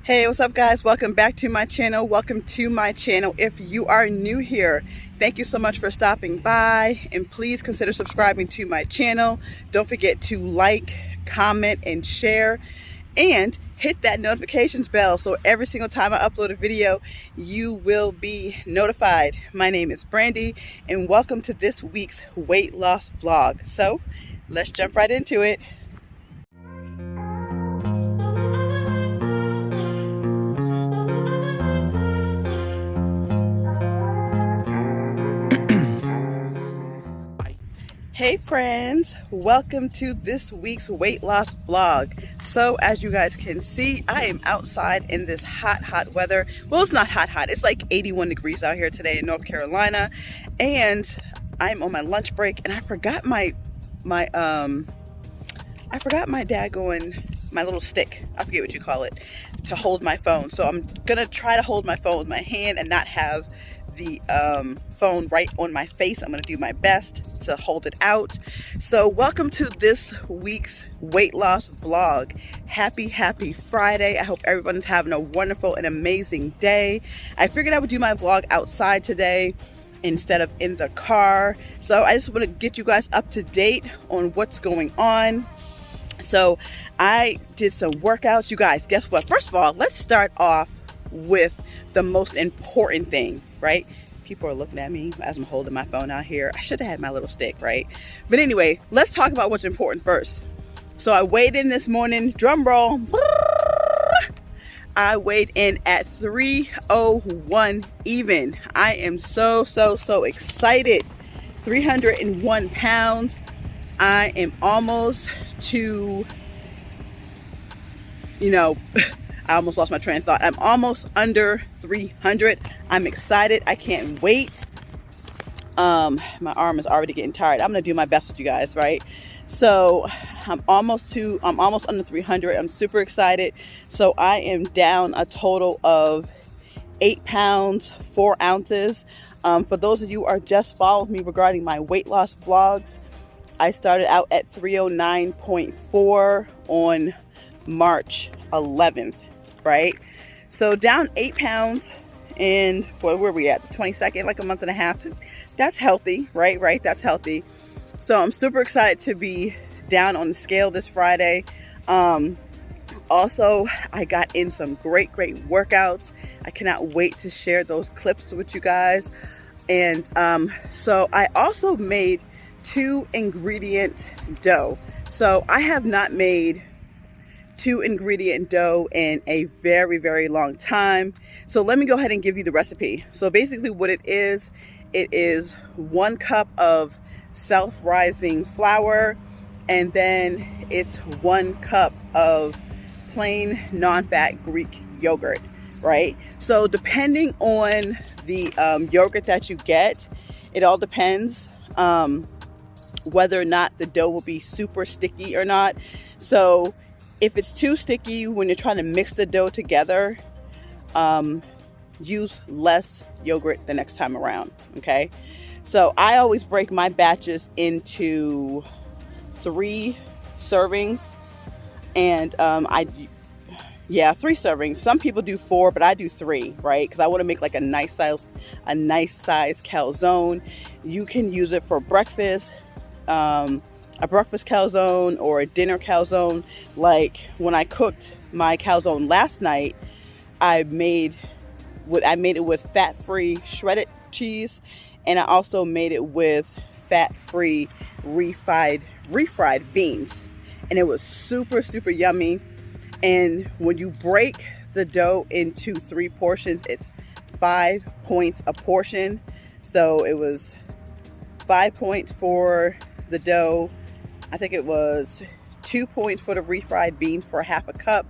Hey, what's up guys? Welcome back to my channel. Welcome to my channel. If you are new here, thank you so much for stopping by, and please consider subscribing to my channel. Don't forget to like, comment, and share, and hit that notifications bell so every single time I upload a video, you will be notified. My name is Brandy, and welcome to this week's weight loss vlog. So let's jump right into it. Hey friends, welcome to this week's weight loss vlog. So as you guys can see, I am outside in this hot weather. Well, it's not hot, it's like 81 degrees out here today in North Carolina, and I'm on my lunch break, and I forgot my little stick, I forget what you call it, to hold my phone. So I'm gonna try to hold my phone with my hand and not have the phone right on my face. I'm gonna do my best to hold it out. So welcome to this week's weight loss vlog. Happy Friday. I hope everyone's having a wonderful and amazing day. I figured I would do my vlog outside today instead of in the car. So I just want to get you guys up to date on what's going on. So I did some workouts. You guys, guess what? First of all, let's start off with the most important thing, right? People are looking at me as I'm holding my phone out here. I should have had my little stick, right? But anyway, let's talk about what's important first. So I weighed in this morning, drum roll. I weighed in at 301 even. I am so excited. 301 pounds. I am almost to, I almost lost my train of thought. I'm almost under 300. I'm excited. I can't wait. My arm is already getting tired. I'm gonna do my best with you guys, right? So I'm almost under 300. I'm super excited. So I am down a total of 8 pounds, 4 ounces. For those of you who are just following me regarding my weight loss vlogs, I started out at 309.4 on March 11th, right? So down 8 pounds, and where were we at? The 22nd, like a month and a half. That's healthy, right? That's healthy. So I'm super excited to be down on the scale this Friday. Also, I got in some great workouts. I cannot wait to share those clips with you guys. And so I also made 2 ingredient dough. So I have not made 2 ingredient dough in a very long time. So let me go ahead and give you the recipe. So basically what it is 1 cup of self-rising flour, and then it's 1 cup of plain non-fat Greek yogurt, right? So depending on the yogurt that you get, it all depends whether or not the dough will be super sticky or not. So if it's too sticky when you're trying to mix the dough together, use less yogurt the next time around, okay? So I always break my batches into 3 servings, and 3 servings. Some people do 4, but I do 3, right? Because I want to make like a nice size calzone. You can use it for breakfast, a breakfast calzone or a dinner calzone. Like when I cooked my calzone last night, I made it with fat-free shredded cheese, and I also made it with fat-free refried beans, and it was super yummy. And when you break the dough into 3 portions, it's 5 points a portion. So it was 5 points for the dough. I think it was 2 points for the refried beans for half a cup,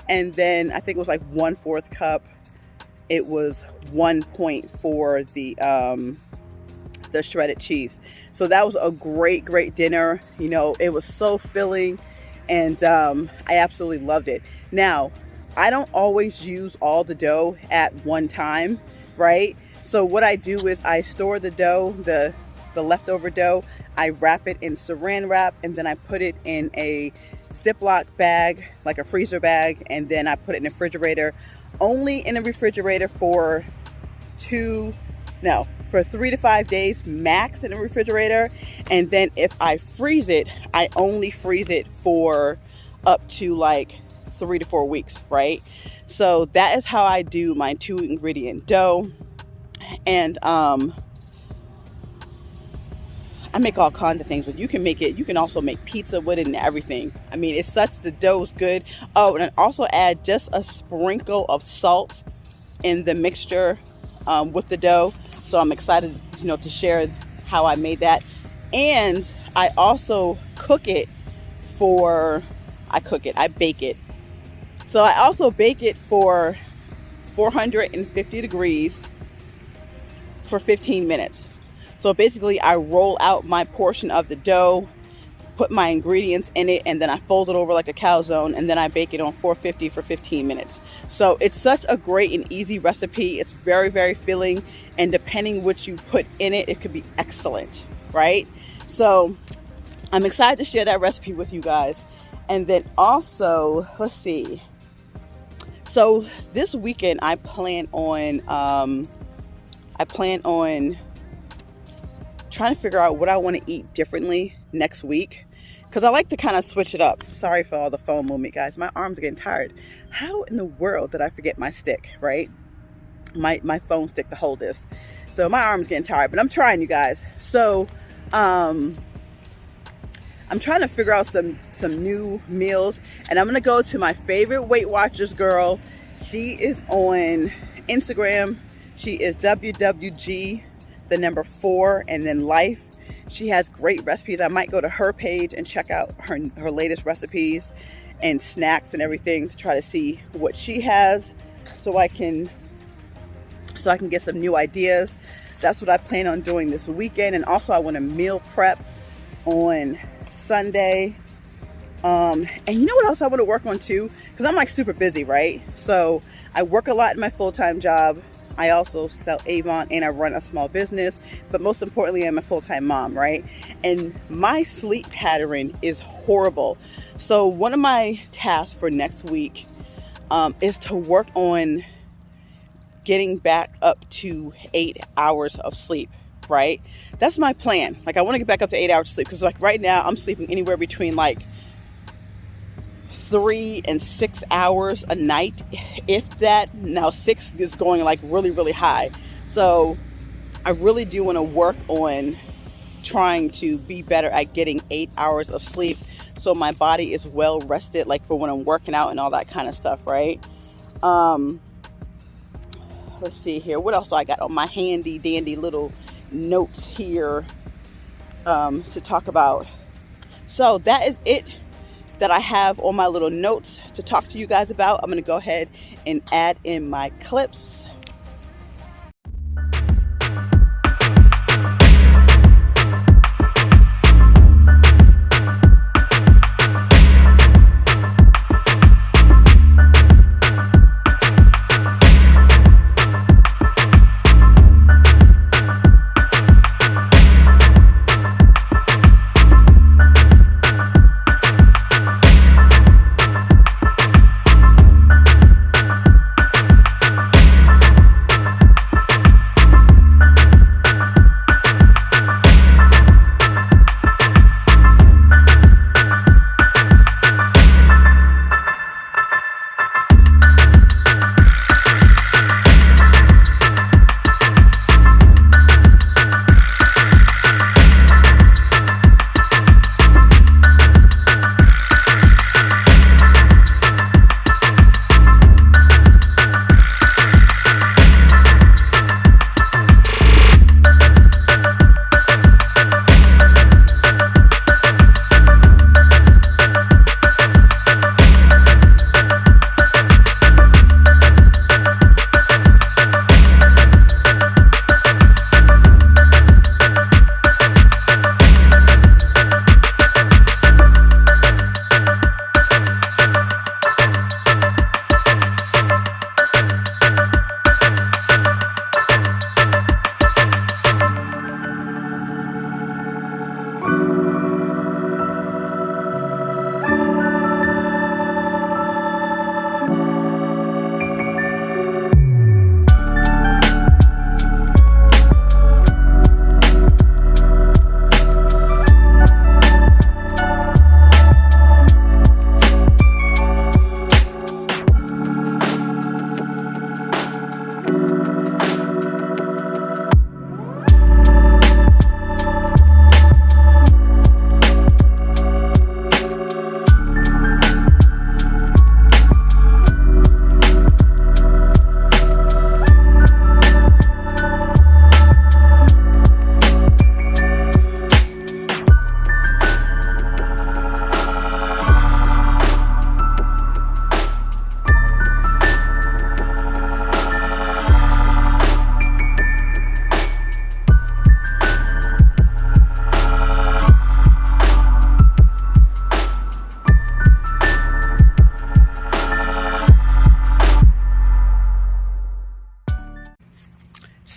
and then I think it was like 1/4 cup. It was 1 point for the shredded cheese. So that was a great dinner. It was so filling, and I absolutely loved it. Now, I don't always use all the dough at one time, right? So what I do is I store the dough, the leftover dough. I wrap it in saran wrap, and then I put it in a Ziploc bag, like a freezer bag, and then I put it in the refrigerator, only in the refrigerator for 3 to 5 days max in the refrigerator. And then if I freeze it, I only freeze it for up to like 3 to 4 weeks, right? So that is how I do my 2 ingredient dough. And I make all kinds of things, but you can make it. You can also make pizza with it and everything. I mean, the dough's good. Oh, and I also add just a sprinkle of salt in the mixture with the dough. So I'm excited, to share how I made that. And I also I bake it. So I also bake it for 450 degrees for 15 minutes. So basically I roll out my portion of the dough, put my ingredients in it, and then I fold it over like a calzone, and then I bake it on 450 for 15 minutes. So it's such a great and easy recipe. It's very, very filling, and depending what you put in it, it could be excellent, right? So I'm excited to share that recipe with you guys. And then also, let's see. So this weekend I plan on trying to figure out what I want to eat differently next week, because I like to kind of switch it up. Sorry for all the phone movement, guys. My arms are getting tired. How in the world did I forget my stick, right? My phone stick to hold this. So my arm's getting tired, but I'm trying, you guys. So I'm trying to figure out some new meals, and I'm gonna go to my favorite Weight Watchers girl. She is on Instagram. She is WWG, the number 4, and then life. She has great recipes. I might go to her page and check out her latest recipes and snacks and everything to try to see what she has, so I can get some new ideas. That's what I plan on doing this weekend. And also I want to meal prep on Sunday. And you know what else I want to work on too? Because I'm like super busy, right? So I work a lot in my full-time job. I also sell Avon, and I run a small business, but most importantly, I'm a full-time mom, right? And my sleep pattern is horrible. So one of my tasks for next week is to work on getting back up to 8 hours of sleep, right? That's my plan. Like, I want to get back up to 8 hours of sleep, because like right now I'm sleeping anywhere between like 3 and 6 hours a night, if that. Now 6 is going like really, really high. So I really do want to work on trying to be better at getting 8 hours of sleep, so my body is well rested, like for when I'm working out and all that kind of stuff, right? Let's see here. What else do I got on my handy dandy little notes here to talk about? So that is it that I have on my little notes to talk to you guys about. I'm going to go ahead and add in my clips.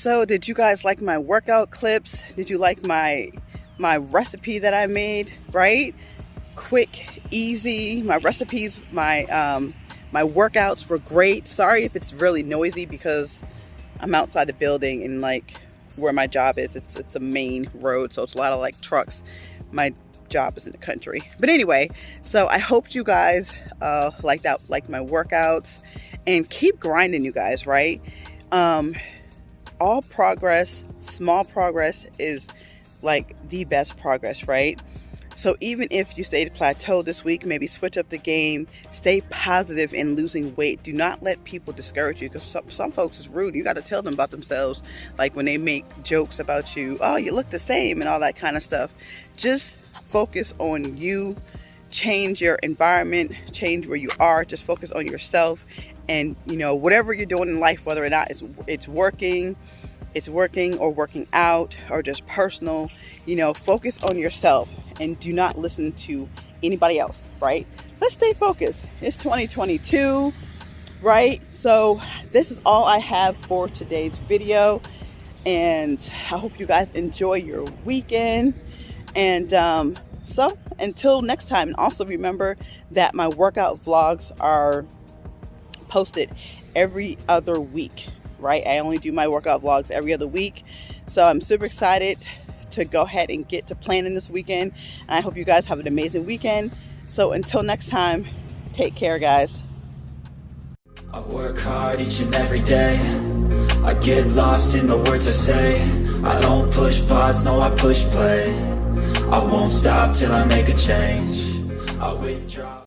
So did you guys like my workout clips? Did you like my recipe that I made, right? Quick, easy. My recipes, my workouts were great. Sorry if it's really noisy because I'm outside the building and like where my job is, it's a main road, so it's a lot of like trucks. My job is in the country. But anyway, so I hope you guys like my workouts, and keep grinding, you guys, right? All progress, small progress is like the best progress, right? So even if you stay to plateau this week, maybe switch up the game, stay positive in losing weight. Do not let people discourage you, because some folks is rude. You got to tell them about themselves. Like when they make jokes about you, oh, you look the same and all that kind of stuff. Just focus on you, change your environment, change where you are, just focus on yourself. And you know, whatever you're doing in life, whether or not it's working or working out or just personal, you know, focus on yourself and do not listen to anybody else, right? Let's stay focused. It's 2022, right? So this is all I have for today's video, and I hope you guys enjoy your weekend. And so until next time, and also remember that my workout vlogs are posted every other week, right? I only do my workout vlogs every other week. So I'm super excited to go ahead and get to planning this weekend. And I hope you guys have an amazing weekend. So until next time, take care, guys. I work hard each and every day. I get lost in the words I say. I don't push pause, no, I push play. I won't stop till I make a change. I withdraw.